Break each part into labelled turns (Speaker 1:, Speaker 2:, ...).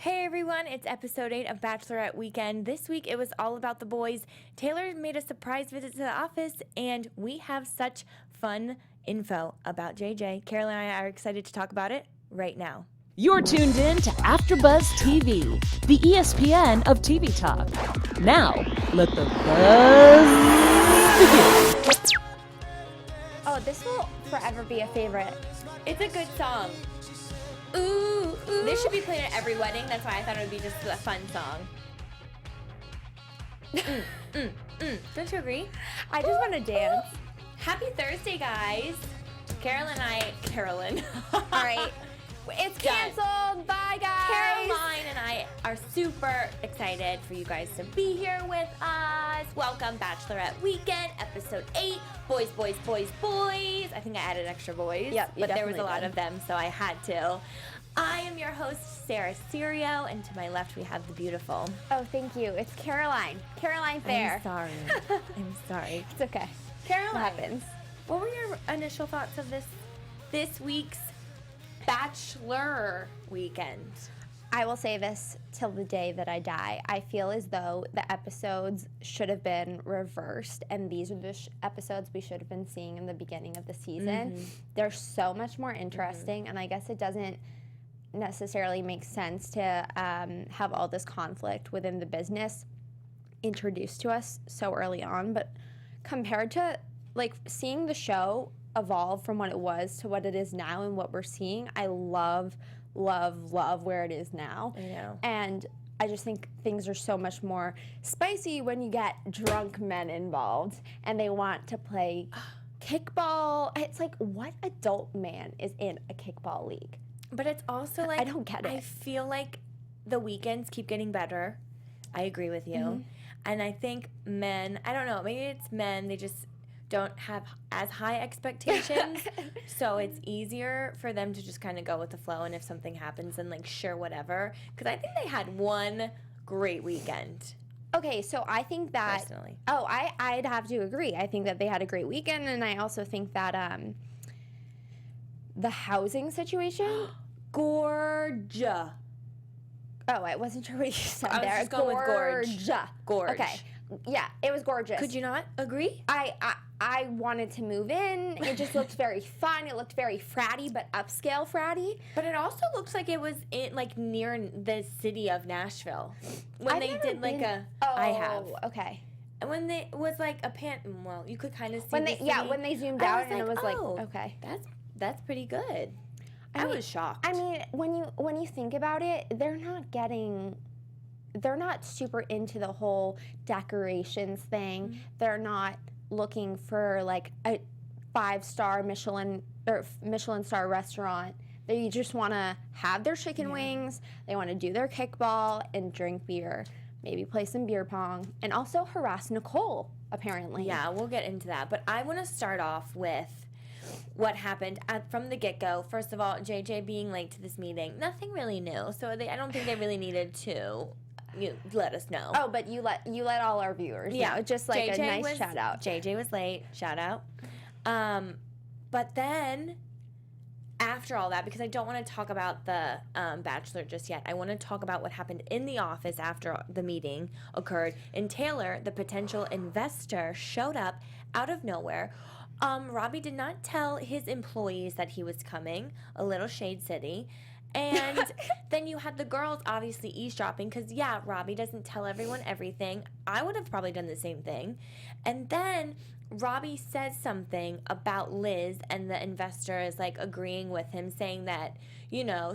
Speaker 1: Hey everyone, it's episode 8 of Bachelorette Weekend. This week it was all about the boys. Taylor made a surprise visit to the office, and we have such fun info about JJ. Carol and I are excited to talk about it right now.
Speaker 2: You're tuned in to AfterBuzz TV, the ESPN of TV talk. Now, let the buzz begin.
Speaker 3: Oh, this will forever be a favorite.
Speaker 1: It's a good song. Ooh, ooh. This should be played at every wedding. That's why I thought it would be just a fun song. Don't you agree?
Speaker 3: I just want to dance.
Speaker 1: Happy Thursday, guys. Carolyn.
Speaker 3: All right. It's canceled. Bye, guys.
Speaker 1: Caroline and I are super excited for you guys to be here with us. Welcome, Bachelorette Weekend, episode 8. Boys, boys, boys, boys. I think I added extra boys.
Speaker 3: Yep,
Speaker 1: but there was a lot of them, so I had to. I am your host, Serio, and to my left we have the beautiful.
Speaker 3: Oh, thank you. It's Caroline. Caroline Thayer.
Speaker 1: I'm sorry. I'm sorry.
Speaker 3: It's okay. Caroline. What happens?
Speaker 1: What were your initial thoughts of this week's Bachelor Weekend?
Speaker 3: I will say this till the day that I die. I feel as though the episodes should have been reversed, and these are the episodes we should have been seeing in the beginning of the season. Mm-hmm. They're so much more interesting, and I guess it doesn't necessarily make sense to have all this conflict within the business introduced to us so early on. But compared to like seeing the show evolve from what it was to what it is now and what we're seeing, I love where it is now.
Speaker 1: I know.
Speaker 3: And I just think things are so much more spicy when you get drunk men involved and they want to play kickball. It's like, what adult man is in a kickball league?
Speaker 1: But it's also like,
Speaker 3: I don't get it.
Speaker 1: I feel like the weekends keep getting better. I agree with you. Mm-hmm. And I think men, I don't know, maybe it's men, they just don't have as high expectations. So it's easier for them to just kind of go with the flow. And if something happens, then like, sure, whatever. Because I think they had one great weekend.
Speaker 3: Okay, so I think that,
Speaker 1: personally.
Speaker 3: I'd have to agree. I think that they had a great weekend, and I also think that the housing situation,
Speaker 1: gorge.
Speaker 3: Oh, I wasn't sure what you said
Speaker 1: there.
Speaker 3: I was
Speaker 1: just going with gorge. Gorge.
Speaker 3: Okay. Yeah, it was gorgeous.
Speaker 1: Could you not agree?
Speaker 3: I wanted to move in. It just looked very fun. It looked very fratty, but upscale fratty.
Speaker 1: But it also looks like it was in like near the city of Nashville when they did like a.
Speaker 3: Oh,
Speaker 1: I have.
Speaker 3: Okay.
Speaker 1: And when they was like a well, you could kind of see
Speaker 3: when
Speaker 1: the
Speaker 3: they
Speaker 1: city.
Speaker 3: when they zoomed out and it was like, okay,
Speaker 1: that's pretty good. I was shocked.
Speaker 3: I mean, when you think about it, they're not super into the whole decorations thing. Mm-hmm. They're not looking for like a 5-star Michelin star restaurant. They just want to have their chicken wings. They want to do their kickball and drink beer, maybe play some beer pong, and also harass Nicole, apparently.
Speaker 1: Yeah, we'll get into that. But I want to start off with what happened from the get-go. First of all, JJ being late to this meeting, nothing really new. So I don't think they really needed to let us know.
Speaker 3: Oh, but you let all our viewers know. Just like JJ a nice shout out.
Speaker 1: JJ was late. Shout out. But then after all that, because I don't want to talk about the Bachelor just yet, I want to talk about what happened in the office after the meeting occurred. And Taylor, the potential investor, showed up out of nowhere. Robbie did not tell his employees that he was coming. A little shade city. And then you had the girls obviously eavesdropping because, yeah, Robbie doesn't tell everyone everything. I would have probably done the same thing. And then Robbie says something about Liz, and the investor is, like, agreeing with him, saying that,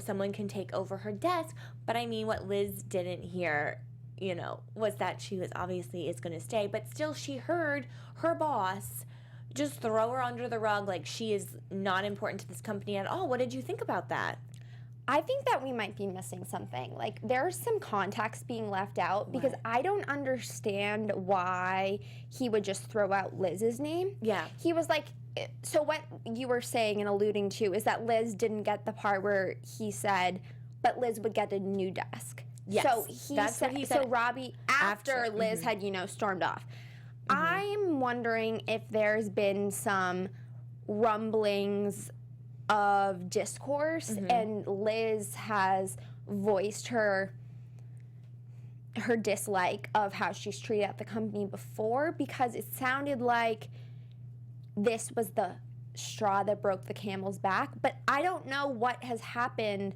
Speaker 1: someone can take over her desk. But, I mean, what Liz didn't hear, was that she was obviously is going to stay. But still, she heard her boss just throw her under the rug like she is not important to this company at all. What did you think about that?
Speaker 3: I think that we might be missing something. Like, there's some context being left out because I don't understand why he would just throw out Liz's name.
Speaker 1: Yeah.
Speaker 3: He was like, so what you were saying and alluding to is that Liz didn't get the part where he said, but Liz would get a new desk.
Speaker 1: Yes.
Speaker 3: So that's what he said. So Robbie, after Liz had, stormed off. Mm-hmm. I'm wondering if there's been some rumblings of discourse, and Liz has voiced her dislike of how she's treated at the company before, because it sounded like this was the straw that broke the camel's back. But I don't know what has happened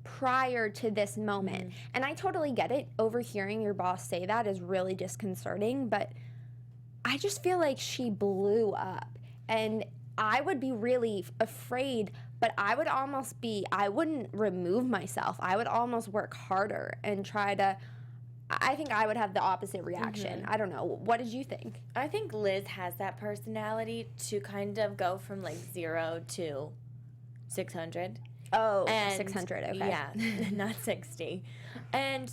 Speaker 3: prior to this moment. And I totally get it. Overhearing your boss say that is really disconcerting, but I just feel like she blew up. And I would be really afraid, but I wouldn't remove myself. I would almost work harder and try to, I think I would have the opposite reaction. I don't know. What did you think?
Speaker 1: I think Liz has that personality to kind of go from like 0 to 600.
Speaker 3: Oh,
Speaker 1: and
Speaker 3: 600, okay.
Speaker 1: Yeah, not 60. And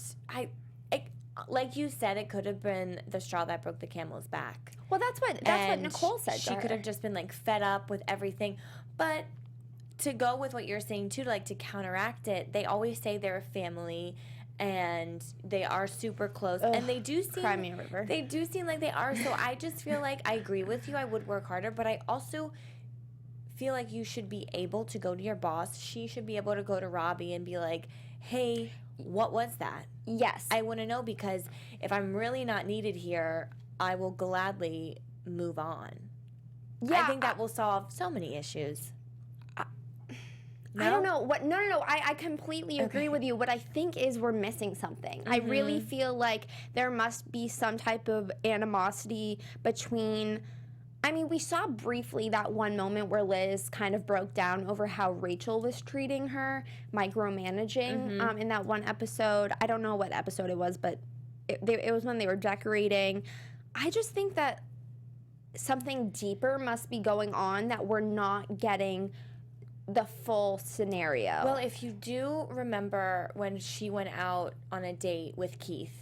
Speaker 1: like you said, it could have been the straw that broke the camel's back.
Speaker 3: Well, that's what Nicole said.
Speaker 1: She could have just been like fed up with everything. But to go with what you're saying too, like to counteract it, they always say they're a family and they are super close.
Speaker 3: Ugh,
Speaker 1: and they do seem
Speaker 3: cry me a river.
Speaker 1: They do seem like they are. So I just feel like I agree with you. I would work harder, but I also feel like you should be able to go to your boss. She should be able to go to Robbie and be like, hey, what was that?
Speaker 3: Yes.
Speaker 1: I want to know, because if I'm really not needed here, I will gladly move on.
Speaker 3: Yeah,
Speaker 1: I think that will solve so many issues.
Speaker 3: I don't know. No. I completely agree with you. What I think is we're missing something. I really feel like there must be some type of animosity between... I mean, we saw briefly that one moment where Liz kind of broke down over how Rachel was treating her, micromanaging in that one episode. I don't know what episode it was, but it was when they were decorating. I just think that something deeper must be going on, that we're not getting the full scenario.
Speaker 1: Well, if you do remember when she went out on a date with Keith,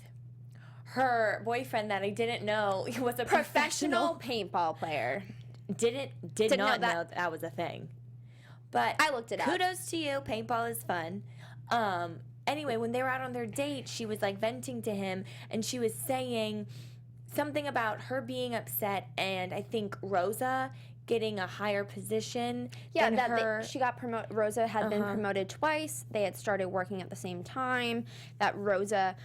Speaker 1: her boyfriend that I didn't know he was a professional
Speaker 3: paintball player.
Speaker 1: Did not know that was a thing. But
Speaker 3: I looked it up.
Speaker 1: Kudos to you. Paintball is fun. Anyway, when they were out on their date, she was like venting to him, and she was saying something about her being upset, and I think Rosa getting a higher position than her.
Speaker 3: She got promoted. Rosa had been promoted twice. They had started working at the same time. That Rosa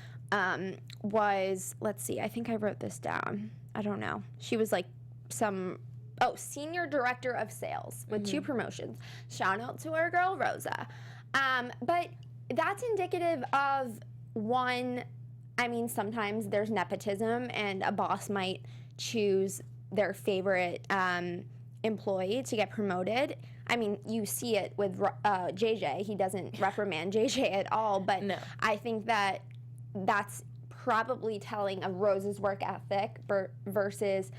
Speaker 3: was, let's see, I think I wrote this down. I don't know. She was like senior director of sales with 2 promotions. Shout out to our girl, Rosa. But that's indicative of one, I mean, sometimes there's nepotism and a boss might choose their favorite employee to get promoted. I mean, you see it with JJ. He doesn't reprimand JJ at all, but
Speaker 1: no.
Speaker 3: I think that that's probably telling of Rose's work ethic versus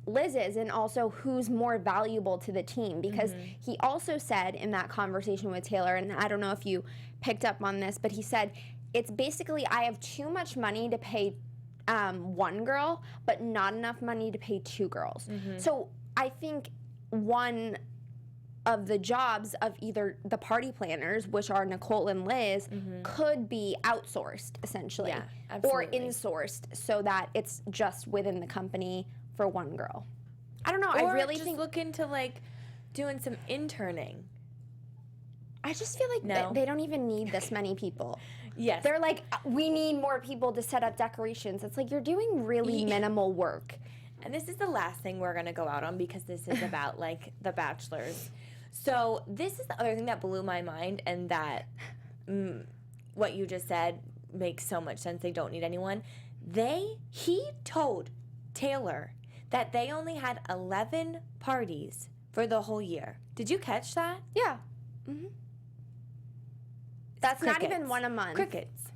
Speaker 3: Liz's, and also who's more valuable to the team. Because he also said in that conversation with Taylor, and I don't know if you picked up on this, but he said, it's basically, I have too much money to pay one girl, but not enough money to pay 2 girls. So I think one of the jobs of either the party planners, which are Nicole and Liz, could be outsourced, essentially.
Speaker 1: Yeah,
Speaker 3: or
Speaker 1: absolutely.
Speaker 3: insourced, so that it's just within the company for one girl. I don't know.
Speaker 1: Or
Speaker 3: I really
Speaker 1: just
Speaker 3: think...
Speaker 1: look into like doing some interning.
Speaker 3: I just feel like they don't even need this many people.
Speaker 1: Yes.
Speaker 3: They're like, we need more people to set up decorations. It's like, you're doing really minimal work.
Speaker 1: And this is the last thing we're going to go out on, because this is about like the Bachelors. So this is the other thing that blew my mind, and that what you just said makes so much sense. They don't need anyone. He told Taylor that they only had 11 parties for the whole year. Did you catch that?
Speaker 3: Yeah. That's not
Speaker 1: Crickets.
Speaker 3: even one a month.
Speaker 1: Crickets.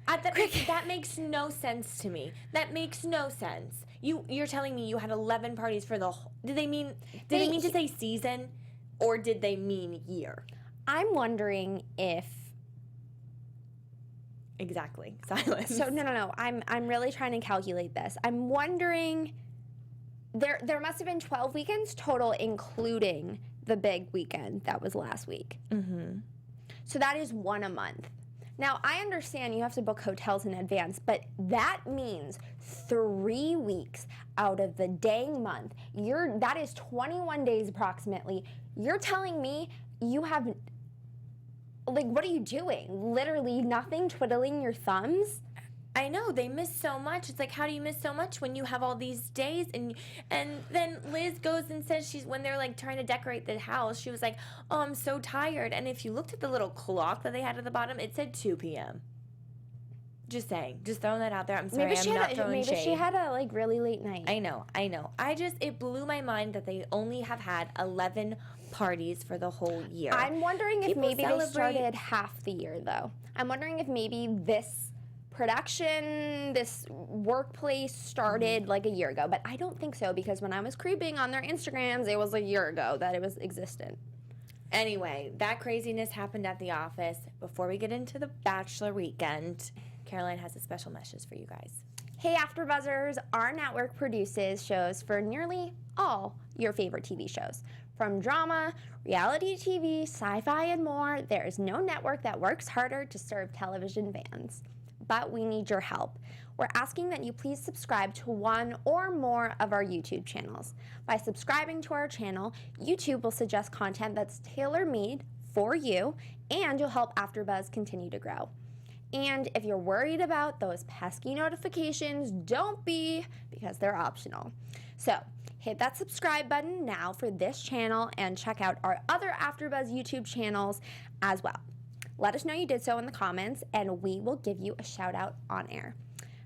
Speaker 1: That makes no sense to me. That makes no sense. You're telling me you had 11 parties for the whole... Did they mean to say season, or did they mean year?
Speaker 3: I'm wondering if...
Speaker 1: Exactly. Silence.
Speaker 3: So no. I'm really trying to calculate this. I'm wondering... There must have been 12 weekends total, including the big weekend that was last week. So that is 1 a month. Now, I understand you have to book hotels in advance, but that means 3 weeks out of the dang month. That is 21 days approximately. You're telling me you have like, what are you doing? Literally nothing, twiddling your thumbs?
Speaker 1: I know, they miss so much. It's like, how do you miss so much when you have all these days? And then Liz goes and says when they're like trying to decorate the house, she was like, oh, I'm so tired. And if you looked at the little clock that they had at the bottom, it said 2 p.m. Just saying. Just throwing that out there. I'm sorry, I'm not throwing shade.
Speaker 3: Maybe she had a, like, really late night.
Speaker 1: I know. It blew my mind that they only have had 11 parties for the whole year.
Speaker 3: I'm wondering if maybe they started half the year, though. I'm wondering if maybe this production, this workplace started like a year ago, but I don't think so, because when I was creeping on their Instagrams, it was a year ago that it was existent.
Speaker 1: Anyway, that craziness happened at the office. Before we get into the Bachelor Weekend, Caroline has a special message for you guys.
Speaker 3: Hey, AfterBuzzers, our network produces shows for nearly all your favorite TV shows. From drama, reality TV, sci-fi, and more, there is no network that works harder to serve television fans. But we need your help. We're asking that you please subscribe to one or more of our YouTube channels. By subscribing to our channel, YouTube will suggest content that's tailor-made for you, and you'll help AfterBuzz continue to grow. And if you're worried about those pesky notifications, don't be, because they're optional. So hit that subscribe button now for this channel and check out our other AfterBuzz YouTube channels as well. Let us know you did so in the comments, and we will give you a shout out on air.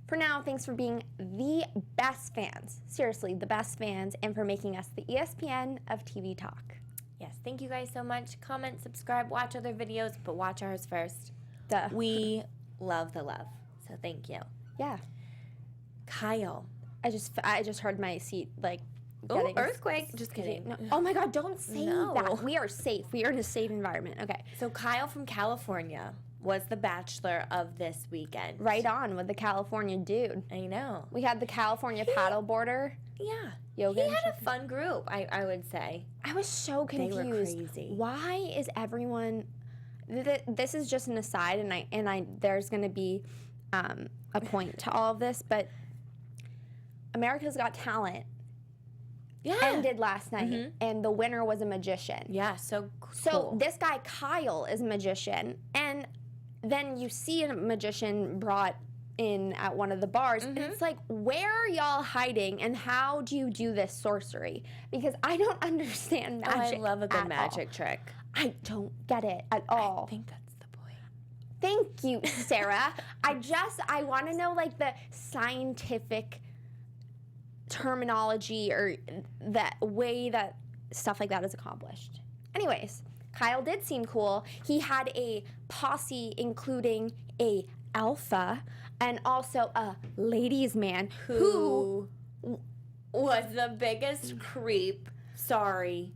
Speaker 3: For now, thanks for being the best fans, seriously, the best fans, and for making us the ESPN of TV talk.
Speaker 1: Yes, thank you guys so much. Comment, subscribe, watch other videos, but watch ours first.
Speaker 3: Duh.
Speaker 1: We love the love, so thank you.
Speaker 3: Yeah.
Speaker 1: Kyle.
Speaker 3: I just heard my seat, like,
Speaker 1: Oh, earthquake. Just kidding.
Speaker 3: No. Oh my God, don't say
Speaker 1: No.
Speaker 3: that. We are safe. We are in a safe environment. Okay.
Speaker 1: So Kyle from California was the bachelor of this weekend.
Speaker 3: Right on with the California dude.
Speaker 1: I know.
Speaker 3: We had the California paddleboarder.
Speaker 1: Yeah.
Speaker 3: Yoga.
Speaker 1: He had a fun group, I would say.
Speaker 3: I was so confused.
Speaker 1: They were crazy.
Speaker 3: Why is everyone... This is just an aside, and I there's going to be a point to all of this, but America's Got Talent ended last night, and the winner was a magician.
Speaker 1: Yeah, so cool.
Speaker 3: So this guy, Kyle, is a magician, and then you see a magician brought in at one of the bars, and it's like, where are y'all hiding, and how do you do this sorcery? Because I don't understand magic.
Speaker 1: I love a good magic trick.
Speaker 3: I don't get it at all.
Speaker 1: I think that's the point.
Speaker 3: Thank you, Sarah. I want to know, like, the scientific terminology or that way that stuff like that is accomplished. Anyways, Kyle did seem cool. He had a posse including a alpha and also a ladies man who
Speaker 1: was the biggest creep. Sorry.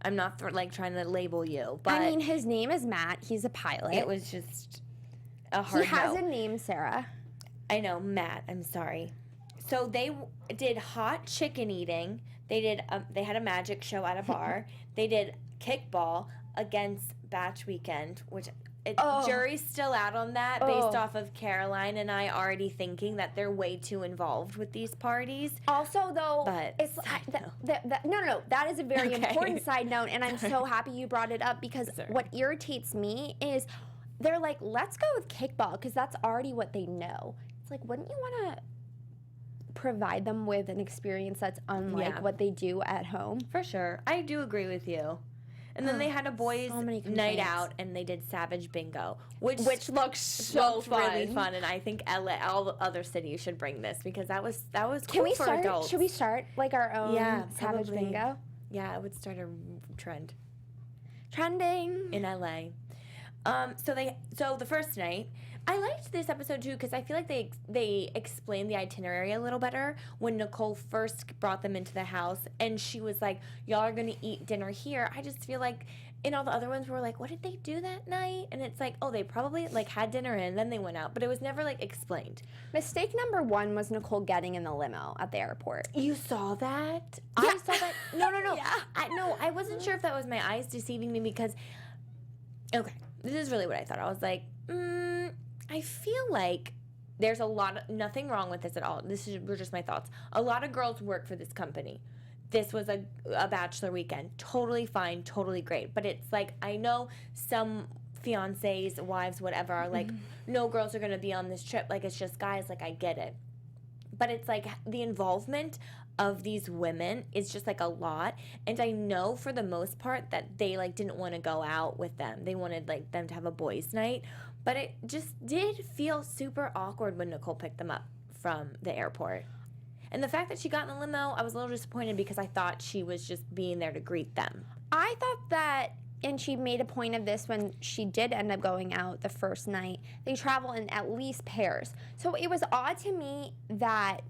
Speaker 1: I'm not trying to label you, but
Speaker 3: I mean, his name is Matt. He's a pilot.
Speaker 1: It was just a hard
Speaker 3: He has
Speaker 1: no.
Speaker 3: a name, Sarah.
Speaker 1: I know, Matt. I'm sorry. So they did hot chicken eating. They had a magic show at a bar. They did kickball against Bach Weekend, which jury's still out on that based off of Caroline and I already thinking that they're way too involved with these parties.
Speaker 3: Also, though,
Speaker 1: But
Speaker 3: it's no. That is a very important side note, and I'm so happy you brought it up because what irritates me is they're like, let's go with kickball because that's already what they know. It's like, wouldn't you want to provide them with an experience that's unlike what they do at home?
Speaker 1: For sure. I do agree with you. And then they had a boys' night out, and they did Savage Bingo, which
Speaker 3: looks so fun.
Speaker 1: Really fun. And I think LA, all the other cities should bring this because that was cool.
Speaker 3: Can we
Speaker 1: for
Speaker 3: start?
Speaker 1: adults.
Speaker 3: Should we start like our own Savage
Speaker 1: probably.
Speaker 3: Bingo?
Speaker 1: Yeah, I would start a trend.
Speaker 3: Trending
Speaker 1: In LA. So the first night, I liked this episode too because I feel like they explained the itinerary a little better when Nicole first brought them into the house and she was like, y'all are gonna eat dinner here. I just feel like in all the other ones we were like, what did they do that night? And it's like, oh, they probably like had dinner and then they went out, but it was never like explained.
Speaker 3: Mistake number 1 was Nicole getting in the limo at the airport.
Speaker 1: You saw that?
Speaker 3: Yeah.
Speaker 1: I saw that. No.
Speaker 3: Yeah.
Speaker 1: I wasn't sure if that was my eyes deceiving me because, okay, this is really what I thought. I was like, I feel like there's nothing wrong with this at all. Were just my thoughts. A lot of girls work for this company. This was a Bachelor Weekend. Totally fine, totally great. But it's like, I know some fiancés, wives, whatever, are like, no girls are going to be on this trip. Like, it's just guys. Like, I get it. But it's like the involvement of these women is just like a lot. And I know for the most part that they like didn't want to go out with them. They wanted like them to have a boys' night. But it just did feel super awkward when Nicole picked them up from the airport. And the fact that she got in the limo, I was a little disappointed because I thought she was just being there to greet them.
Speaker 3: I thought that, and she made a point of this when she did end up going out the first night, they travel in at least pairs. So it was odd to me that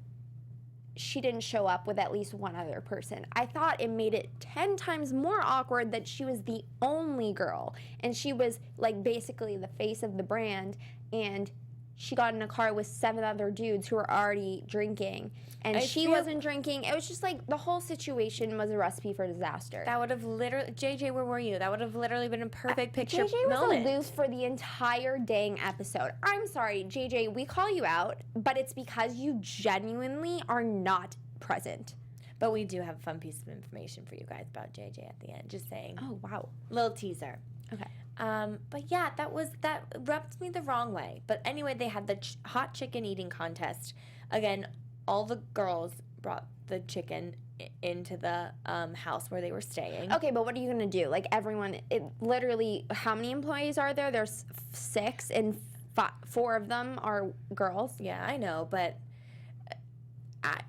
Speaker 3: she didn't show up with at least one other person. I thought it made it 10 times more awkward that she was the only girl. And she was like basically the face of the brand, and she got in a car with 7 other dudes who were already drinking, and she wasn't drinking. It was just like the whole situation was a recipe for disaster.
Speaker 1: That would have literally, JJ, where were you? That would have literally been a perfect picture
Speaker 3: JJ was
Speaker 1: moment.
Speaker 3: aloof for the entire dang episode. I'm sorry, JJ, we call you out, but it's because you genuinely are not present.
Speaker 1: But we do have a fun piece of information for you guys about JJ at the end. Just saying.
Speaker 3: Oh, wow.
Speaker 1: Little teaser.
Speaker 3: Okay.
Speaker 1: But yeah, that rubbed me the wrong way. But anyway, they had the hot chicken eating contest. Again, all the girls brought the chicken into the house where they were staying.
Speaker 3: Okay, but what are you gonna do? Like everyone, it literally, how many employees are there? There's 6, and 4 of them are girls.
Speaker 1: Yeah, I know, but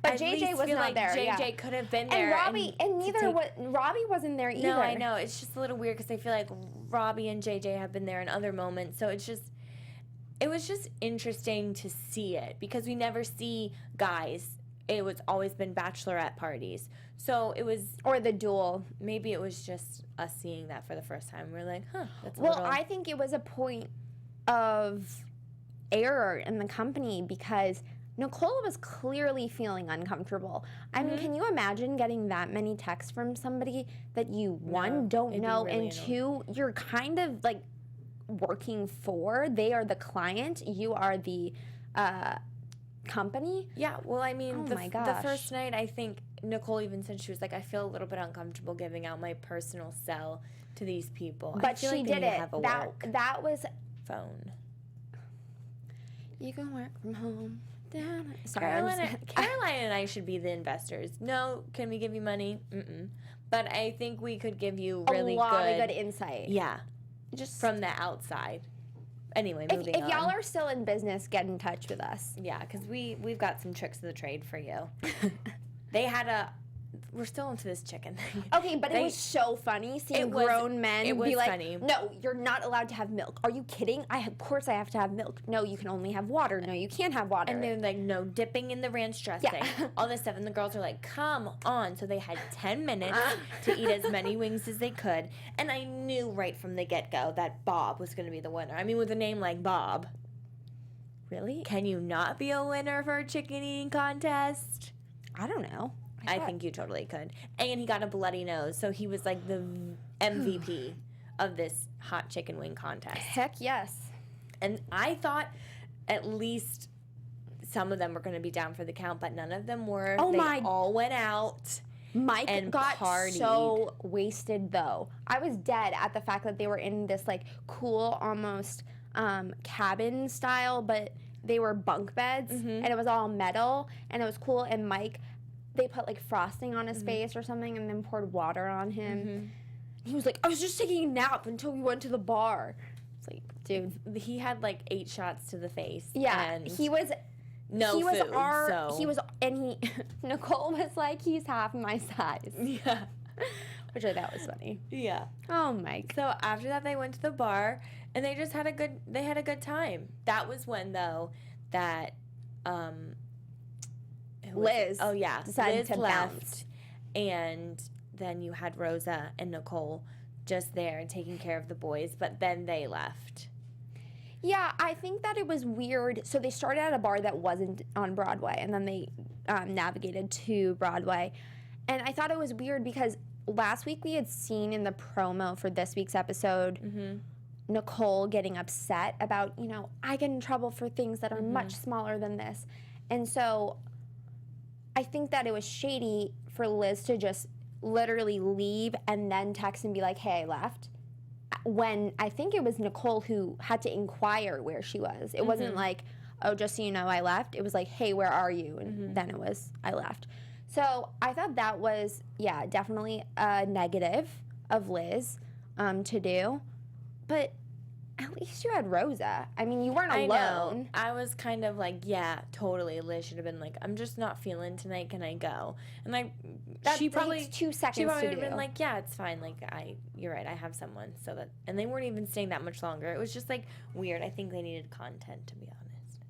Speaker 3: But JJ was not there.
Speaker 1: JJ could have been there.
Speaker 3: And Robbie wasn't there either.
Speaker 1: No, I know. It's just a little weird because I feel like Robbie and JJ have been there in other moments. So it was just interesting to see it because we never see guys. It was always been bachelorette parties. So it was.
Speaker 3: Or the duel.
Speaker 1: Maybe it was just us seeing that for the first time. We're like, huh, that's a
Speaker 3: Well,
Speaker 1: little.
Speaker 3: I think it was a point of error in the company because Nicole was clearly feeling uncomfortable. I mean, can you imagine getting that many texts from somebody that you, one, don't know,
Speaker 1: really
Speaker 3: and 2, you're kind of like working for? They are the client, you are the company?
Speaker 1: Yeah, well, I mean,
Speaker 3: Oh my
Speaker 1: the
Speaker 3: gosh.
Speaker 1: first night, I think Nicole even said she was like, I feel a little bit uncomfortable giving out my personal cell to these people. I
Speaker 3: But
Speaker 1: feel
Speaker 3: she
Speaker 1: like they
Speaker 3: did
Speaker 1: need to
Speaker 3: it.
Speaker 1: have a work
Speaker 3: That was.
Speaker 1: phone.
Speaker 3: You can work from home. Sorry,
Speaker 1: Caroline and I should be the investors. No, can we give you money? Mm-mm. But I think we could give you really
Speaker 3: a lot of good insight.
Speaker 1: Yeah,
Speaker 3: Just
Speaker 1: from the outside. Anyway, moving
Speaker 3: if
Speaker 1: on.
Speaker 3: y'all are still in business, get in touch with us.
Speaker 1: Yeah, because we've got some tricks of the trade for you. They had we're still into this chicken thing.
Speaker 3: Okay, but it was so funny seeing grown men be like,
Speaker 1: funny.
Speaker 3: no, you're not allowed to have milk. Are you kidding? Of course I have to have milk. No, you can only have water. No, you can't have water.
Speaker 1: And they're like, no dipping in the ranch dressing.
Speaker 3: Yeah.
Speaker 1: All this stuff. And the girls are like, come on. So they had 10 minutes to eat as many wings as they could. And I knew right from the get-go that Bob was going to be the winner. I mean, with a name like Bob.
Speaker 3: Really?
Speaker 1: Can you not be a winner for a chicken eating contest?
Speaker 3: I don't know.
Speaker 1: I think you totally could. And he got a bloody nose. So he was like the MVP of this hot chicken wing contest.
Speaker 3: Heck yes.
Speaker 1: And I thought at least some of them were going to be down for the count, but none of them were.
Speaker 3: Oh,
Speaker 1: they
Speaker 3: my-
Speaker 1: all went out.
Speaker 3: Mike
Speaker 1: and
Speaker 3: got
Speaker 1: partied.
Speaker 3: so wasted though. I was dead at the fact that they were in this like cool almost cabin style, but they were bunk beds and it was all metal and it was cool. And Mike, they put like frosting on his face or something and then poured water on him. He was like, I was just taking a nap until we went to the bar. It's like, dude.
Speaker 1: He had like 8 shots to the face.
Speaker 3: Yeah,
Speaker 1: and
Speaker 3: he was.
Speaker 1: no
Speaker 3: he was
Speaker 1: food.
Speaker 3: our. He was, and he. Nicole was like, he's half my size,
Speaker 1: Yeah.
Speaker 3: which I thought was funny.
Speaker 1: Yeah.
Speaker 3: Oh my.
Speaker 1: So after that, they went to the bar and they just had a good time. That was when though that who was it?
Speaker 3: Liz.
Speaker 1: Oh yeah,
Speaker 3: decided
Speaker 1: Liz
Speaker 3: to
Speaker 1: left,
Speaker 3: bounce.
Speaker 1: and then you had Rosa and Nicole just there taking care of the boys, but then they left.
Speaker 3: Yeah, I think that it was weird. So they started at a bar that wasn't on Broadway, and then they navigated to Broadway. And I thought it was weird because last week we had seen in the promo for this week's episode Nicole getting upset about, I get in trouble for things that are much smaller than this. And so I think that it was shady for Liz to just literally leave and then text and be like, hey, I left. when I think it was Nicole who had to inquire where she was. It wasn't like, oh, just so you know, I left. It was like, hey, where are you? And then it was, I left. So I thought that was, definitely a negative of Liz to do. But at least you had Rosa. I mean, you weren't alone.
Speaker 1: I know. I was kind of like, yeah, totally. Liz should have been like, I'm just not feeling tonight. Can I go? And she probably
Speaker 3: takes 2 seconds.
Speaker 1: She probably
Speaker 3: would
Speaker 1: have been like, yeah, it's fine. Like you're right. I have someone. So that, and they weren't even staying that much longer. It was just like weird. I think they needed content, to be honest.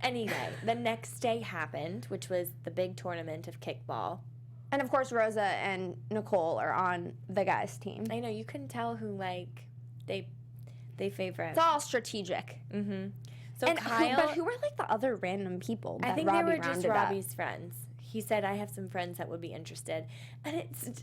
Speaker 1: Anyway, the next day happened, which was the big tournament of kickball.
Speaker 3: And of course, Rosa and Nicole are on the guys' team.
Speaker 1: I know, you couldn't tell who they favorite.
Speaker 3: It's all strategic.
Speaker 1: Mm-hmm. So
Speaker 3: and
Speaker 1: Kyle,
Speaker 3: who were like the other random people that
Speaker 1: I think
Speaker 3: Robbie
Speaker 1: they were just
Speaker 3: rounded up?
Speaker 1: Robbie's friends. He said, I have some friends that would be interested. And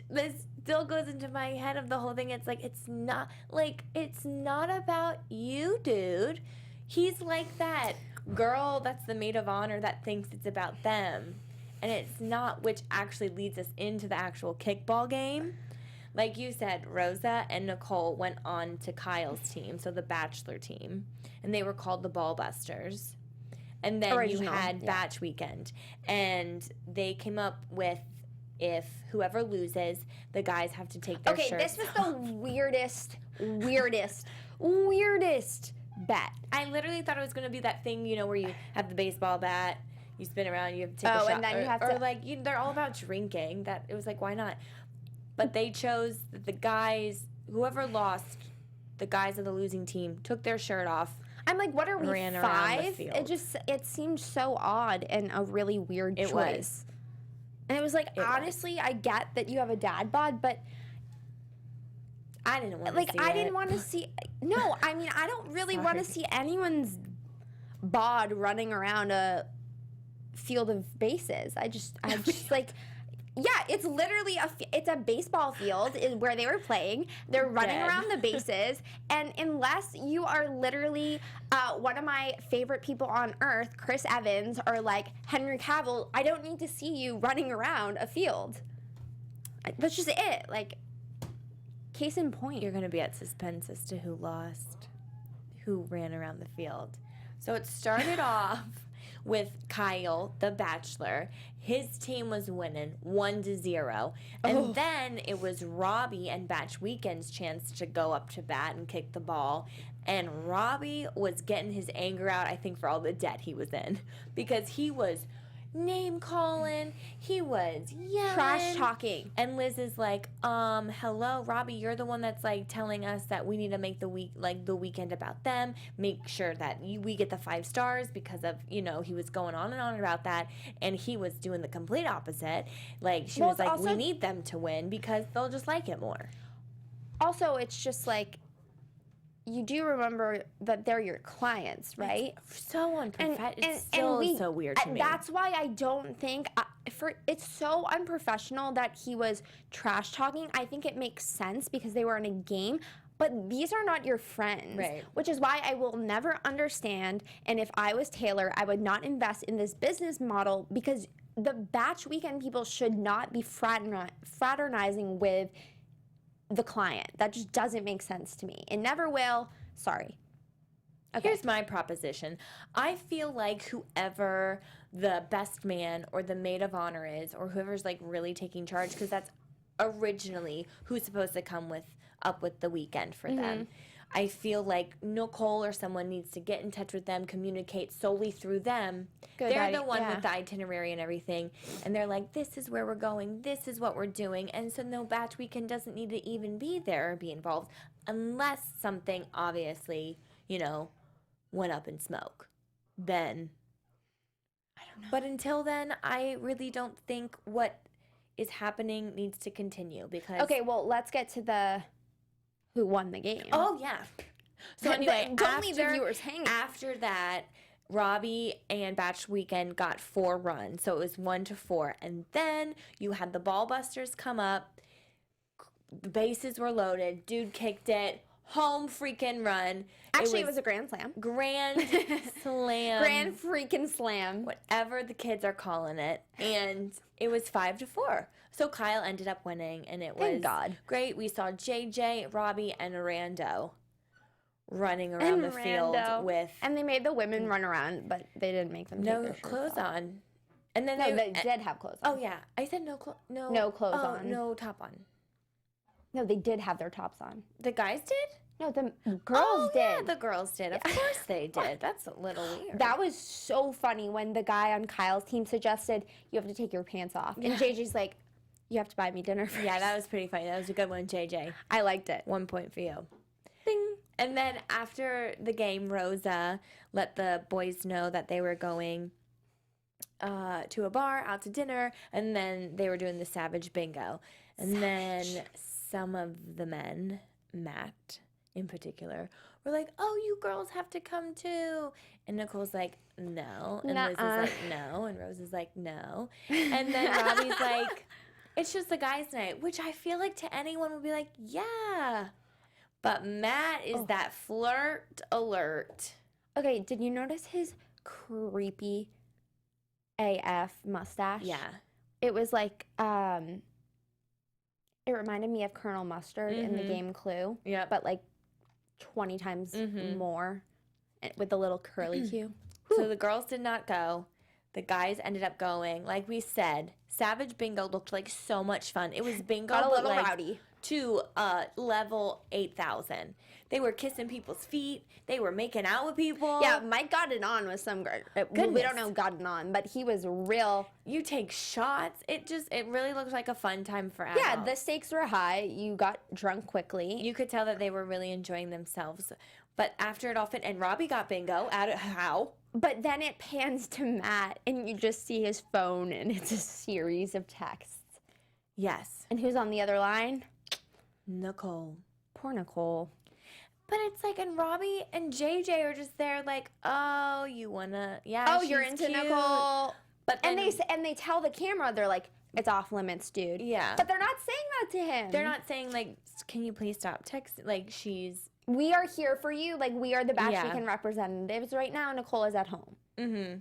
Speaker 1: this still goes into my head of the whole thing. It's like, it's not about you, dude. He's like that girl that's the maid of honor that thinks it's about them. And it's not, which actually leads us into the actual kickball game. Like you said, Rosa and Nicole went on to Kyle's team, so the Bachelor team, and they were called the Ballbusters. And then you had Bach Weekend, and they came up with, if whoever loses, the guys have to take their shirts
Speaker 3: this was the weirdest bet.
Speaker 1: I literally thought it was going to be that thing, where you have the baseball bat, you spin around, you have to take a shot.
Speaker 3: And then you have to...
Speaker 1: Or like, they're all about drinking. That it was like, why not? But they chose the guys, whoever lost, the guys of the losing team, took their shirt off.
Speaker 3: I'm like, what are we,
Speaker 1: ran around the
Speaker 3: 5?
Speaker 1: field.
Speaker 3: It seemed so odd and a really weird choice.
Speaker 1: Was.
Speaker 3: And it was like, honestly, I get that you have a dad bod, but
Speaker 1: I didn't want to see
Speaker 3: I didn't want to see. No, I mean, I don't really want to see anyone's bod running around a field of bases. I just like, yeah, it's literally it's a baseball field where they were playing. They're running around the bases, and unless you are literally one of my favorite people on earth, Chris Evans, or like Henry Cavill, I don't need to see you running around a field. That's just it. Like, case in point.
Speaker 1: You're going to be at suspense as to who lost, who ran around the field. So it started off with Kyle, the Bachelor. His team was winning 1-0. And then it was Robbie and Bach Weekend's chance to go up to bat and kick the ball. And Robbie was getting his anger out, I think, for all the debt he was in. Because he was name calling, he was yelling,
Speaker 3: trash talking,
Speaker 1: and Liz is like, hello, Robbie, you're the one that's like telling us that we need to make the weekend about them, make sure that we get the 5 stars, because of, he was going on and on about that, and he was doing the complete opposite. Like, she was like, also, we need them to win because they'll just like it more.
Speaker 3: Also, it's just like, you do remember that they're your clients, right?
Speaker 1: It's so unprofessional. It's still so weird to me.
Speaker 3: That's why I don't think it's so unprofessional that he was trash talking. I think it makes sense because they were in a game, but these are not your friends,
Speaker 1: right?
Speaker 3: Which is why I will never understand. And if I was Taylor, I would not invest in this business model, because the Bach Weekend people should not be fraternizing with the client. That just doesn't make sense to me. It never will. Sorry.
Speaker 1: Okay. Here's my proposition. I feel like whoever the best man or the maid of honor is, or whoever's like really taking charge, because that's originally who's supposed to come up with the weekend for them. I feel like Nicole or someone needs to get in touch with them, communicate solely through them. They're the one with the itinerary and everything. And they're like, this is where we're going. This is what we're doing. And so no, Bach Weekend doesn't need to even be there or be involved unless something obviously, went up in smoke. Then, I don't know. But until then, I really don't think what is happening needs to continue, because...
Speaker 3: Okay, well, let's get to the... who won the game.
Speaker 1: Oh, yeah. So anyway,
Speaker 3: don't leave the viewers hanging.
Speaker 1: After that, Robbie and Bach Weekend got 4 runs. So it was 1-4. And then you had the Ballbusters come up. The bases were loaded. Dude kicked it. home freaking run.
Speaker 3: Actually, it was a grand slam.
Speaker 1: Grand slam.
Speaker 3: Grand freaking slam.
Speaker 1: Whatever the kids are calling it. And it was 5-4. So Kyle ended up winning, and it was
Speaker 3: Thank God.
Speaker 1: great. We saw JJ, Robbie, and Rando running around the field with
Speaker 3: and they made the women run around, but they didn't make them take
Speaker 1: no
Speaker 3: their shirts
Speaker 1: clothes
Speaker 3: off.
Speaker 1: on. And then
Speaker 3: they did have clothes on.
Speaker 1: Oh yeah, I said no clothes
Speaker 3: clothes on.
Speaker 1: No top on.
Speaker 3: No, they did have their tops on.
Speaker 1: The guys did?
Speaker 3: No, the girls did.
Speaker 1: Yeah, the girls did. Of course they did. That's a little weird.
Speaker 3: That was so funny when the guy on Kyle's team suggested you have to take your pants off. And JJ's like, you have to buy me dinner first.
Speaker 1: Yeah, that was pretty funny. That was a good one, JJ.
Speaker 3: I liked it.
Speaker 1: 1 point for you.
Speaker 3: Ding.
Speaker 1: And then after the game, Rosa let the boys know that they were going to a bar, out to dinner, and then they were doing the Savage Bingo. And then some of the men, Matt in particular, were like, oh, you girls have to come too. And Nicole's like, no. And Liz is like, no. And Rose is like, no. And then Robbie's like, it's just the guys' night, which I feel like to anyone would be like, yeah. But Matt is that flirt alert.
Speaker 3: Okay, did you notice his creepy AF mustache?
Speaker 1: Yeah.
Speaker 3: It was like, it reminded me of Colonel Mustard in the game Clue.
Speaker 1: Yeah.
Speaker 3: But like 20 times more with the little curly Q.
Speaker 1: So the girls did not go. The guys ended up going. Like we said, Savage Bingo looked like so much fun. It was bingo,
Speaker 3: Got a little
Speaker 1: but like
Speaker 3: rowdy.
Speaker 1: To level 8,000. They were kissing people's feet. They were making out with people.
Speaker 3: Yeah, Mike got it on with some girl. We don't know who got it on, but he was real.
Speaker 1: You take shots. It really looked like a fun time for adults.
Speaker 3: Yeah, the stakes were high. You got drunk quickly.
Speaker 1: You could tell that they were really enjoying themselves. But after it all fit, and Robbie got bingo. How?
Speaker 3: But then it pans to Matt, and you just see his phone, and it's a series of texts.
Speaker 1: Yes.
Speaker 3: And who's on the other line?
Speaker 1: Nicole.
Speaker 3: Poor Nicole.
Speaker 1: But it's like, and Robbie and JJ are just there like, oh, you wanna, yeah,
Speaker 3: Oh,
Speaker 1: she's
Speaker 3: you're into
Speaker 1: cute.
Speaker 3: Nicole.
Speaker 1: But then,
Speaker 3: And they tell the camera, they're like, it's off limits, dude.
Speaker 1: Yeah.
Speaker 3: But they're not saying that to him.
Speaker 1: They're not saying like, can you please stop texting? Like
Speaker 3: We are here for you. Like, we are the Bach
Speaker 1: Yeah.
Speaker 3: Weekend representatives right now. Nicole is at home.
Speaker 1: Mm-hmm.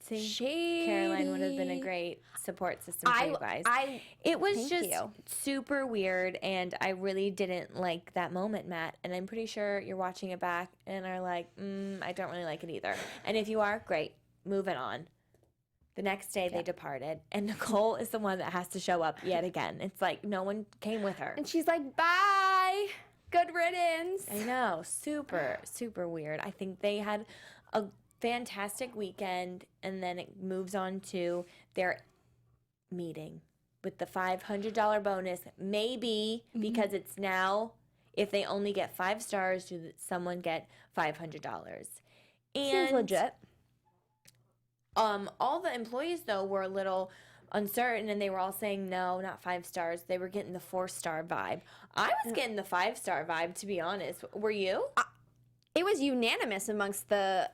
Speaker 1: See,
Speaker 3: Shady.
Speaker 1: Caroline would have been a great support system for you guys. It was
Speaker 3: thank
Speaker 1: just
Speaker 3: you.
Speaker 1: super weird, and I really didn't like that moment, Matt. And I'm pretty sure you're watching it back and are like, I don't really like it either. And if you are, great, moving on. The next day they departed, and Nicole is the one that has to show up yet again. It's like no one came with her.
Speaker 3: And she's like, bye. Good riddance.
Speaker 1: I know, super, super weird. I think they had a fantastic weekend, and then it moves on to their meeting with the $500 bonus. Maybe because it's now, if they only get 5 stars, do someone get $500? And
Speaker 3: Seems legit.
Speaker 1: all the employees though were a little uncertain, and they were all saying no, not 5 stars. They were getting the 4-star vibe. I was getting the 5-star vibe, to be honest. Were you?
Speaker 3: It was unanimous amongst the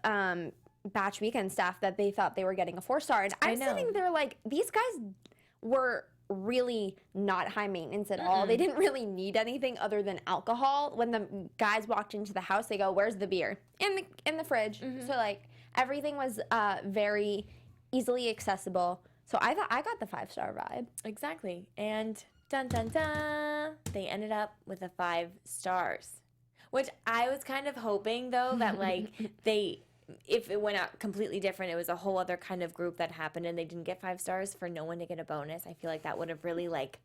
Speaker 3: Bach Weekend staff that they thought they were getting a 4-star. And I'm sitting there like, these guys were really not high maintenance at all. They didn't really need anything other than alcohol. When the guys walked into the house, they go, where's the beer? In the fridge. So like everything was very easily accessible. So I thought I got the 5-star vibe.
Speaker 1: Exactly. And dun dun dun, they ended up with a 5 stars. Which I was kind of hoping though that like if it went out completely different, it was a whole other kind of group that happened and they didn't get 5 stars, for no one to get a bonus. I feel like that would have really like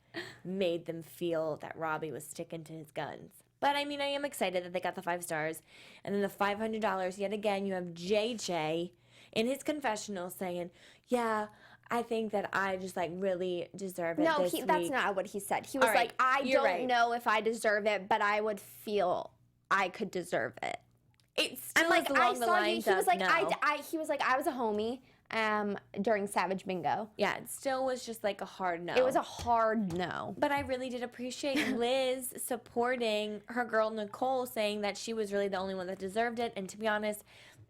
Speaker 1: made them feel that Robbie was sticking to his guns. But I mean, I am excited that they got the 5 stars. And then the $500, yet again, you have JJ in his confessional saying, yeah, I think that I just like really deserve it.
Speaker 3: No,
Speaker 1: this
Speaker 3: that's
Speaker 1: week.
Speaker 3: not what he said. He was
Speaker 1: All right,
Speaker 3: like, I
Speaker 1: you're
Speaker 3: don't
Speaker 1: right.
Speaker 3: know if I deserve it, but I would feel I could deserve it.
Speaker 1: It still
Speaker 3: I'm like,
Speaker 1: is along
Speaker 3: I
Speaker 1: the
Speaker 3: saw you.
Speaker 1: lines
Speaker 3: He was
Speaker 1: of
Speaker 3: like,
Speaker 1: no.
Speaker 3: he was like, I was a homie during Savage Bingo.
Speaker 1: Yeah, it still was just like a hard no.
Speaker 3: It was a hard no.
Speaker 1: But I really did appreciate Liz supporting her girl Nicole, saying that she was really the only one that deserved it. And to be honest,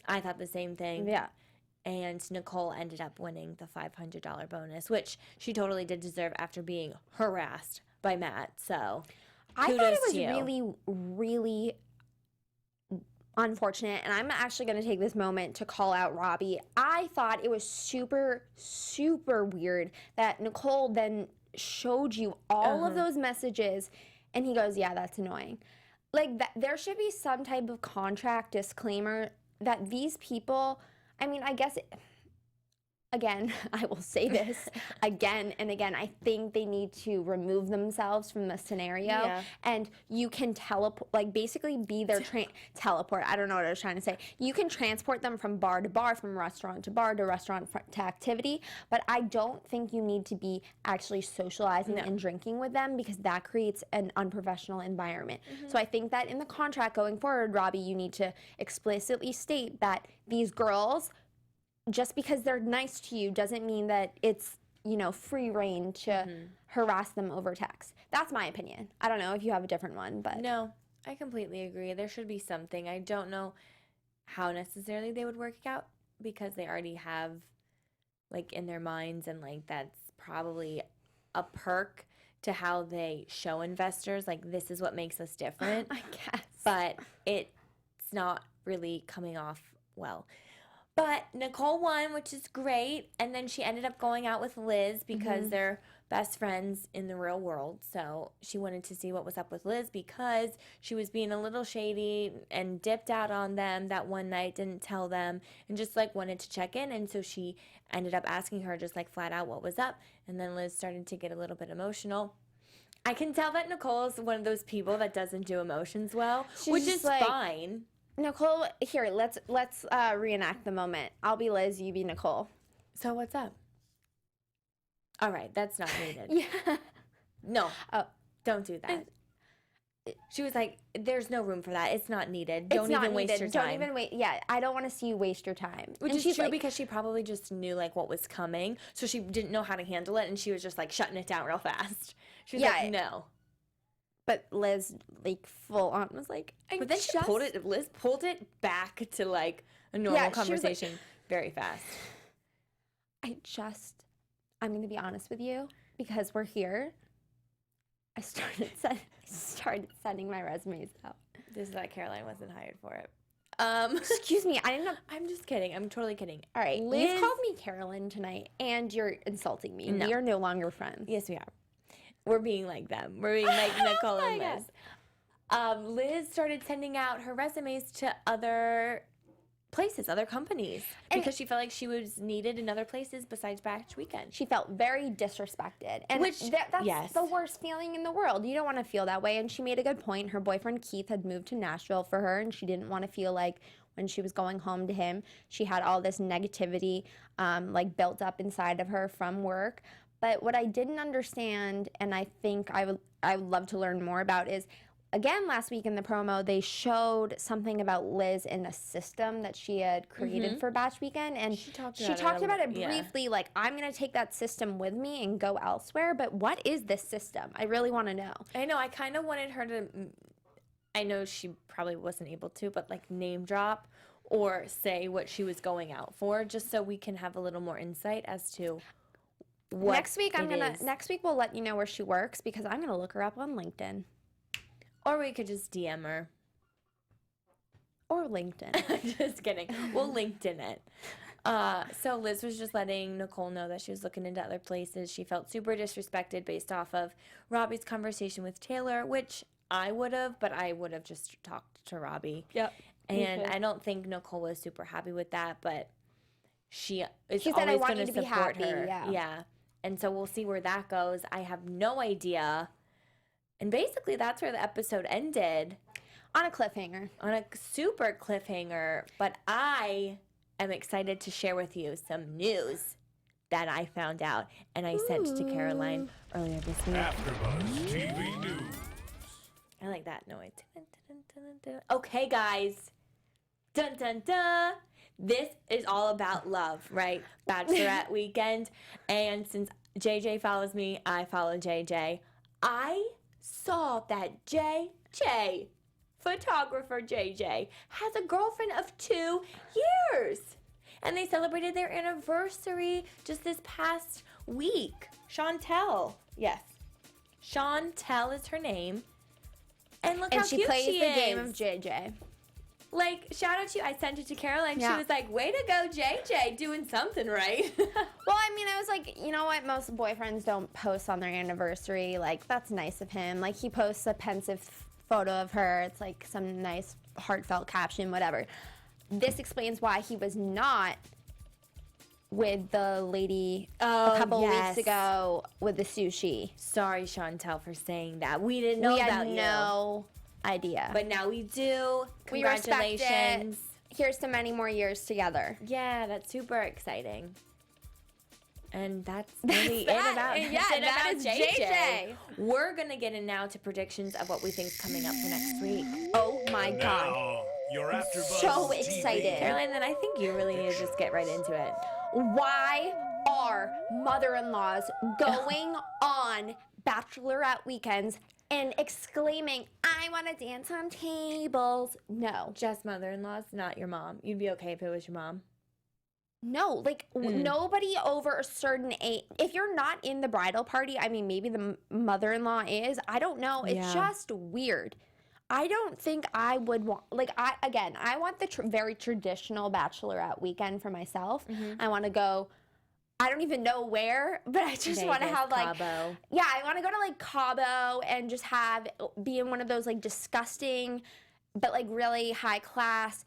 Speaker 1: I thought the same thing.
Speaker 3: Yeah.
Speaker 1: And Nicole ended up winning the $500 bonus, which she totally did deserve after being harassed by Matt. So
Speaker 3: I thought
Speaker 1: Kudos
Speaker 3: it was
Speaker 1: to you.
Speaker 3: really, really unfortunate, and I'm actually going to take this moment to call out Robbie. I thought it was super, super weird that Nicole then showed you all of those messages, and he goes, yeah, that's annoying. Like, that, there should be some type of contract disclaimer that these people, I mean, I guess, again, I will say this again and again, I think they need to remove themselves from the scenario, and you can teleport, like, basically be their teleport. I don't know what I was trying to say. You can transport them from bar to bar, from restaurant to bar to restaurant to activity, but I don't think you need to be actually socializing and drinking with them, because that creates an unprofessional environment. So I think that in the contract going forward, Robbie, you need to explicitly state that these girls, just because they're nice to you doesn't mean that it's, you know, free reign to harass them over text. That's my opinion. I don't know if you have a different one, but.
Speaker 1: No, I completely agree. There should be something. I don't know how necessarily they would work it out, because they already have, like, in their minds, and, like, that's probably a perk to how they show investors, like, this is what makes us different.
Speaker 3: I guess.
Speaker 1: But it's not really coming off well. But Nicole won, which is great. And then she ended up going out with Liz because they're best friends in the real world. So she wanted to see what was up with Liz, because she was being a little shady and dipped out on them that one night, didn't tell them, and just, like, wanted to check in. And so she ended up asking her just, like, flat out what was up. And then Liz started to get a little bit emotional. I can tell that Nicole is one of those people that doesn't do emotions well, which is
Speaker 3: like,
Speaker 1: fine.
Speaker 3: Nicole, here, let's reenact the moment. I'll be Liz, you be Nicole.
Speaker 1: So what's up? All right, that's not needed.
Speaker 3: Yeah.
Speaker 1: No, don't do that. She was like, there's no room for that. It's not needed. Don't even waste your time.
Speaker 3: Don't even wait. Yeah, I don't want to see you waste your time.
Speaker 1: Which
Speaker 3: and
Speaker 1: is
Speaker 3: she's
Speaker 1: true,
Speaker 3: like,
Speaker 1: because she probably just knew, like, what was coming. So she didn't know how to handle it, and she was just, like, shutting it down real fast. She was like, no.
Speaker 3: But Liz, like, full on was like,
Speaker 1: But then Liz pulled it back to, like, a normal conversation very fast.
Speaker 3: I'm going to be honest with you, because we're here. I started sending my resumes out.
Speaker 1: This is that Caroline wasn't hired for it.
Speaker 3: Excuse me, I didn't know.
Speaker 1: I'm just kidding. I'm totally kidding.
Speaker 3: All right,
Speaker 1: Liz,
Speaker 3: you've called me Carolyn tonight, and you're insulting me.
Speaker 1: No.
Speaker 3: We are no longer friends.
Speaker 1: Yes, we are. We're being like them. We're being like Nicole and Liz. Liz started sending out her resumes to other places, other companies, because she felt like she was needed in other places besides Bach Weekend.
Speaker 3: She felt very disrespected. And that's the worst feeling in the world. You don't want to feel that way. And she made a good point. Her boyfriend Keith had moved to Nashville for her, and she didn't want to feel like when she was going home to him, she had all this negativity like built up inside of her from work. But what I didn't understand, and I think I would love to learn more about, is, again, last week in the promo, they showed something about Liz in a system that she had created for Bach Weekend, and she talked about it briefly, like, I'm going to take that system with me and go elsewhere, but what is this system? I really want to know.
Speaker 1: I know, I kind of wanted her to, I know she probably wasn't able to, but, like, name drop or say what she was going out for, just so we can have a little more insight as to what
Speaker 3: next week we'll let you know where she works, because I'm gonna look her up on LinkedIn.
Speaker 1: Or we could just DM her.
Speaker 3: Or LinkedIn.
Speaker 1: Just kidding. We'll LinkedIn it. So Liz was just letting Nicole know that she was looking into other places. She felt super disrespected based off of Robbie's conversation with Taylor, which I would have, but I would have just talked to Robbie.
Speaker 3: Yep.
Speaker 1: And I don't think Nicole was super happy with that, but she is
Speaker 3: said,
Speaker 1: always
Speaker 3: I want
Speaker 1: going
Speaker 3: you
Speaker 1: to
Speaker 3: to be
Speaker 1: support
Speaker 3: happy.
Speaker 1: her. Yeah. And so we'll see where that goes. I have no idea. And basically that's where the episode ended.
Speaker 3: On a cliffhanger.
Speaker 1: On a super cliffhanger. But I am excited to share with you some news that I found out and I sent to Caroline earlier this week.
Speaker 4: AfterBuzz TV News.
Speaker 1: I like that noise. Dun, dun, dun, dun, dun. Okay, guys. Dun, dun, dun. This is all about love, right? Bachelorette Weekend. And since JJ follows me, I follow JJ. I saw that JJ, photographer JJ, has a girlfriend of 2 years. And they celebrated their anniversary just this past week. Chantel. Yes. Chantel is her name. And look
Speaker 3: And
Speaker 1: how
Speaker 3: she
Speaker 1: cute
Speaker 3: plays
Speaker 1: she
Speaker 3: the
Speaker 1: is.
Speaker 3: game of JJ.
Speaker 1: Like, shout out to you. I sent it to Caroline.
Speaker 3: Yeah.
Speaker 1: She was like, way to go, JJ, doing something right.
Speaker 3: Well, I mean, I was like, you know what? Most boyfriends don't post on their anniversary. Like, that's nice of him. Like, he posts a pensive photo of her. It's like some nice heartfelt caption, whatever. This explains why he was not with the lady a couple weeks ago with the sushi.
Speaker 1: Sorry, Chantel, for saying that. We didn't know
Speaker 3: We
Speaker 1: about
Speaker 3: had no idea.
Speaker 1: But now we do.
Speaker 3: we respect it.
Speaker 1: Congratulations.
Speaker 3: Here's to many more years together.
Speaker 1: Yeah, that's super exciting. And that's really
Speaker 3: that. That is JJ.
Speaker 1: We're going to get in now to predictions of what we think is coming up for next week.
Speaker 3: Oh my God.
Speaker 4: Now, your AfterBuzz
Speaker 3: So
Speaker 4: TV.
Speaker 3: excited.
Speaker 1: Caroline, then I think you really need to just get right into it.
Speaker 3: Why are mother-in-laws going on Bachelorette weekends and exclaiming, I want to dance on tables? No.
Speaker 1: Just mother-in-laws, not your mom. You'd be okay if it was your mom.
Speaker 3: No, like nobody over a certain age. If you're not in the bridal party, I mean, maybe the mother-in-law is. I don't know. It's
Speaker 1: Yeah.
Speaker 3: just weird. I don't think I would want, like, I want the very traditional Bachelorette weekend for myself. I want to go, I don't even know where, but I just want to
Speaker 1: Vegas,
Speaker 3: have, like,
Speaker 1: Cabo.
Speaker 3: yeah, I want to go to, like, Cabo and just be in one of those, like, disgusting, but, like, really high class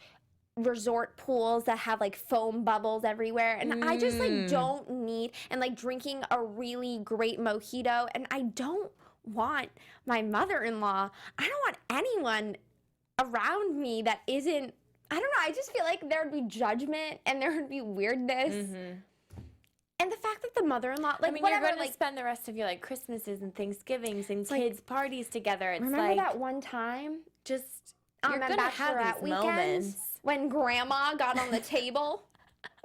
Speaker 3: resort pools that have like foam bubbles everywhere, and I just like don't need, and like drinking a really great mojito, and I don't want my mother-in-law, I don't want anyone around me that isn't, I don't know, I just feel like there would be judgment and there would be weirdness. And the fact that the mother-in-law, like,
Speaker 1: I mean,
Speaker 3: whatever,
Speaker 1: you're going
Speaker 3: like,
Speaker 1: to spend the rest of your like Christmases and Thanksgivings and kids' parties together. It's
Speaker 3: remember
Speaker 1: like
Speaker 3: that one time
Speaker 1: just
Speaker 3: on
Speaker 1: you're
Speaker 3: the
Speaker 1: gonna have
Speaker 3: Bachelorette
Speaker 1: these
Speaker 3: weekends
Speaker 1: moments.
Speaker 3: when Grandma got on the table?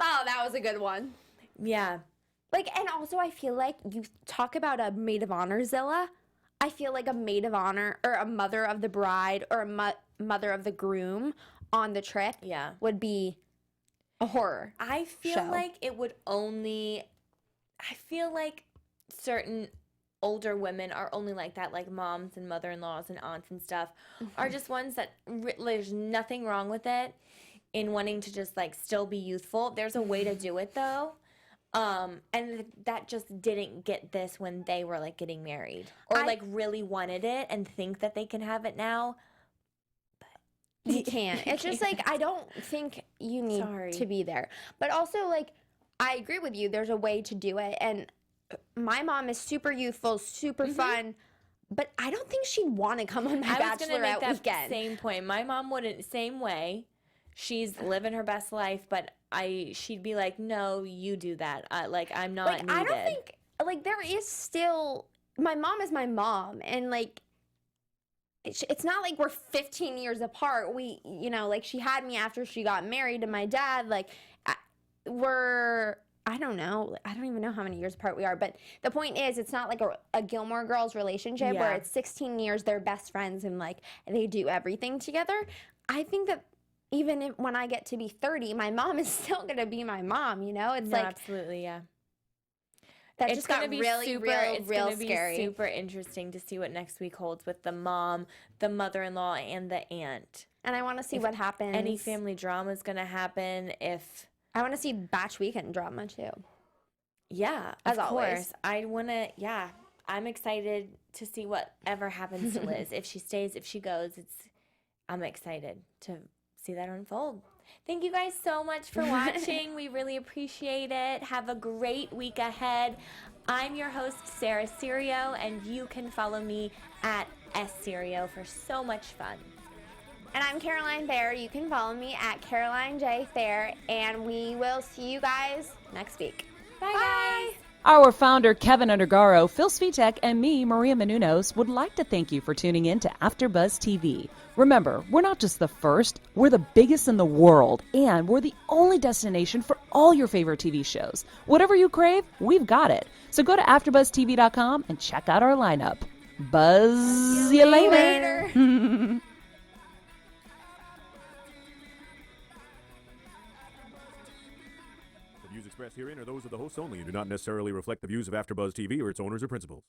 Speaker 3: Oh, that was a good one.
Speaker 1: Yeah.
Speaker 3: Like, and also I feel like you talk about a maid of honor, Zilla. I feel like a maid of honor or a mother of the bride or a mother of the groom on the trip would be a horror.
Speaker 1: I feel
Speaker 3: show.
Speaker 1: like it would only, I feel like certain older women are only like that, like moms and mother-in-laws and aunts and stuff, are just ones that there's nothing wrong with it in wanting to just like still be youthful. There's a way to do it though. And that just didn't get this when they were like getting married or like really wanted it and think that they can have it now. But
Speaker 3: You can't. It's just like, I don't think you need to be there. But also, like, I agree with you. There's a way to do it. And my mom is super youthful, super fun, but I don't think she'd want to come on my
Speaker 1: I was gonna make
Speaker 3: Bachelorette
Speaker 1: that
Speaker 3: weekend.
Speaker 1: same point. My mom wouldn't. Same way. She's living her best life, but she'd be like, "No, you do that. Like, I'm not
Speaker 3: Like,
Speaker 1: needed."
Speaker 3: I don't think, like, there is still, my mom is my mom, and like, it's not like we're 15 years apart. We, you know, like, she had me after she got married to my dad. Like, I don't know. I don't even know how many years apart we are. But the point is, it's not like a Gilmore Girls relationship where it's 16 years, they're best friends, and like they do everything together. I think that even when I get to be 30, my mom is still going to be my mom, you know? It's
Speaker 1: No,
Speaker 3: like,
Speaker 1: absolutely, yeah.
Speaker 3: that
Speaker 1: It's
Speaker 3: just got
Speaker 1: gonna be
Speaker 3: really, real
Speaker 1: be
Speaker 3: scary.
Speaker 1: super interesting to see what next week holds with the mom, the mother-in-law, and the aunt.
Speaker 3: And I want to see what happens.
Speaker 1: Any family drama is gonna happen if.
Speaker 3: I want to see Bach Weekend drama too.
Speaker 1: Yeah,
Speaker 3: As
Speaker 1: of
Speaker 3: always.
Speaker 1: course. I wanna. Yeah, I'm excited to see whatever happens to Liz. If she stays, if she goes, I'm excited to see that unfold. Thank you guys so much for watching. We really appreciate it. Have a great week ahead. I'm your host, Sarah Serio, and you can follow me at @Serio for so much fun.
Speaker 3: And I'm Caroline Thayer. You can follow me at Caroline J. Thayer, and we will see you guys next week.
Speaker 1: Bye, guys.
Speaker 2: Our founder, Keven Undergaro, Phil Svitek, and me, Maria Menounos, would like to thank you for tuning in to AfterBuzz TV. Remember, we're not just the first, we're the biggest in the world, and we're the only destination for all your favorite TV shows. Whatever you crave, we've got it. So go to AfterBuzzTV.com and check out our lineup. Buzz you later.
Speaker 4: The views expressed herein are those of the hosts only and do not necessarily reflect the views of AfterBuzz TV or its owners or principals.